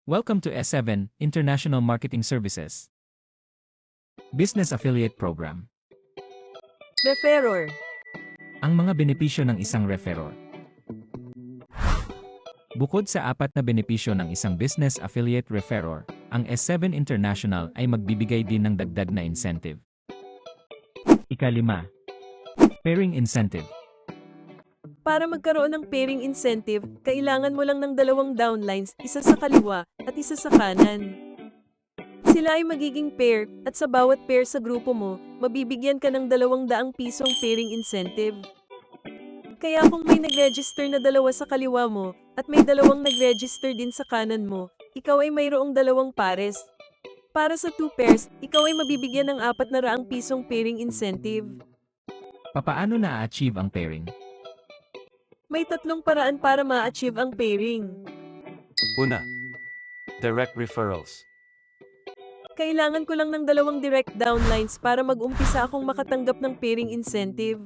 Welcome to S7 International Marketing Services Business Affiliate Program. Referor. Ang mga benepisyo ng isang referor. Bukod sa apat na benepisyo ng isang business affiliate referor, ang S7 International ay magbibigay din ng dagdag na incentive. Ika-5. Pairing Incentive. Para magkaroon ng pairing incentive, kailangan mo lang ng dalawang downlines, isa sa kaliwa at isa sa kanan. Sila ay magiging pair at sa bawat pair sa grupo mo, mabibigyan ka ng 200 pisong pairing incentive. Kaya kung may nag-register na dalawa sa kaliwa mo at may dalawang nag-register din sa kanan mo, ikaw ay mayroong dalawang pares. Para sa 2 pairs, ikaw ay mabibigyan ng 400 pisong pairing incentive. Papaano na-achieve ang pairing? May 3 paraan para ma-achieve ang pairing. Una, direct referrals. Kailangan ko lang ng 2 direct downlines para mag-umpisa akong makatanggap ng pairing incentive.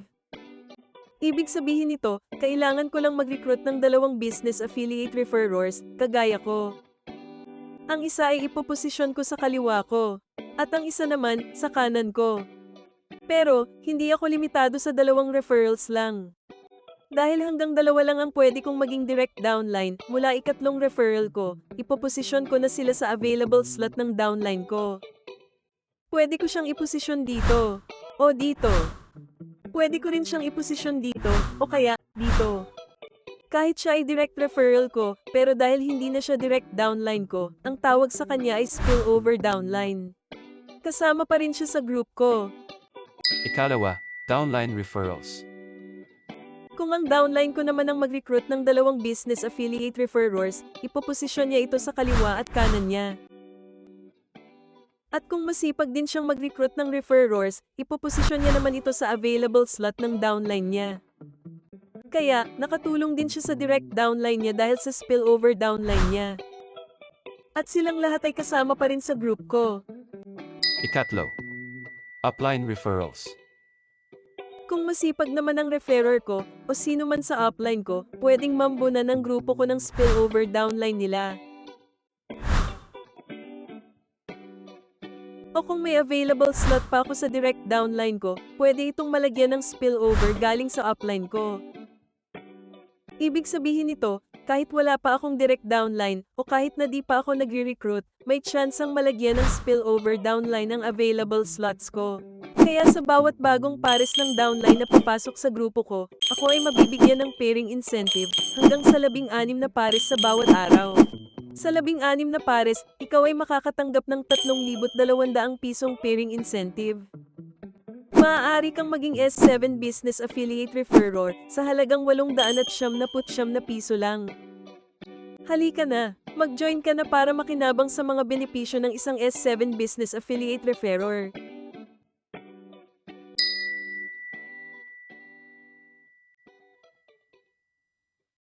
Ibig sabihin nito, kailangan ko lang mag-recruit ng 2 business affiliate referrors, kagaya ko. Ang isa ay ipoposisyon ko sa kaliwa ko, at ang isa naman sa kanan ko. Pero, hindi ako limitado sa 2 referrals lang. Dahil hanggang 2 lang ang pwede kong maging direct downline, mula ikatlong referral ko, ipoposisyon ko na sila sa available slot ng downline ko. Pwede ko siyang iposisyon dito, o dito. Pwede ko rin siyang iposisyon dito, o kaya dito. Kahit siya ay direct referral ko, pero dahil hindi na siya direct downline ko, ang tawag sa kanya ay spillover downline. Kasama pa rin siya sa group ko. Ikalawa, downline referrals. Kung ang downline ko naman ang mag-recruit ng 2 business affiliate referrors, ipoposisyon niya ito sa kaliwa at kanan niya. At kung masipag din siyang mag-recruit ng referrors, ipoposisyon niya naman ito sa available slot ng downline niya. Kaya, nakatulong din siya sa direct downline niya dahil sa spillover downline niya. At silang lahat ay kasama pa rin sa group ko. Ikatlo, upline referrals. Kung masipag naman ang referrer ko, o sino man sa upline ko, pwedeng mambunan ng grupo ko ng spillover downline nila. O kung may available slot pa ako sa direct downline ko, pwede itong malagyan ng spillover galing sa upline ko. Ibig sabihin nito, kahit wala pa akong direct downline, o kahit na di pa ako nagre-recruit, may tsansang malagyan ng spillover downline ang available slots ko. Kaya sa bawat bagong pares ng downline na papasok sa grupo ko, ako ay mabibigyan ng pairing incentive hanggang sa 16 na pares sa bawat araw. Sa 16 na pares, ikaw ay makakatanggap ng 3,200 pisong pairing incentive. Maaari kang maging S7 Business Affiliate Referrer sa halagang 899 na piso lang. Halika na, mag-join ka na para makinabang sa mga benepisyo ng isang S7 Business Affiliate Referrer.